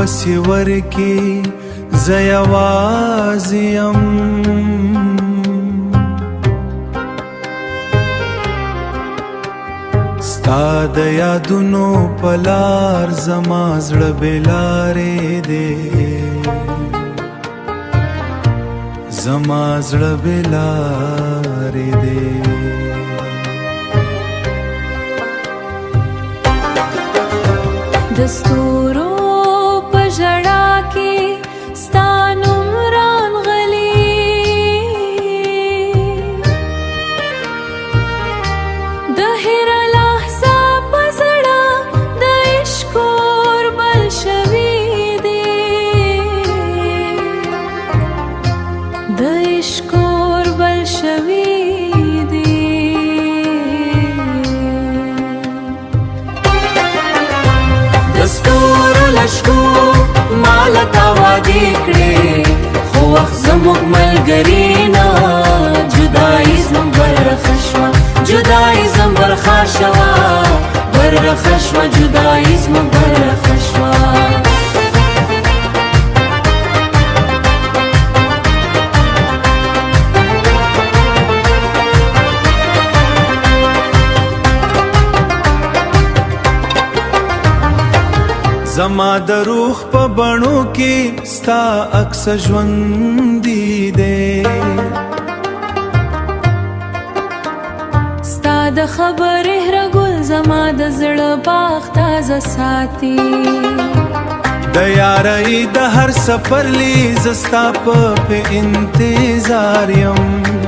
پسې ورکې زه یوازې یم ستا د یادونو په لار زما زړه بېلارې دی زما زړه بېلارې دی د ستورو په ژړا کې ستا نوم رانغلی د هره لحظه په زړه د عشق اور بل شوي دی د عشق اور بل شوي لشکو مالا تا وعدې کړې خو وخت زموږ ملګري نه جدایي زموږ برخه شوه جدایي زموږ برخه شوه برخه شوه جدایي زموږ برخه شوه زما د روح په بڼو کې ستا عکس ژوندی دی ستا د خبرې هره ګل زما د زړه باغ تازه ساتي د یارۍ د هر سفر لی زه ستا په انتظار یم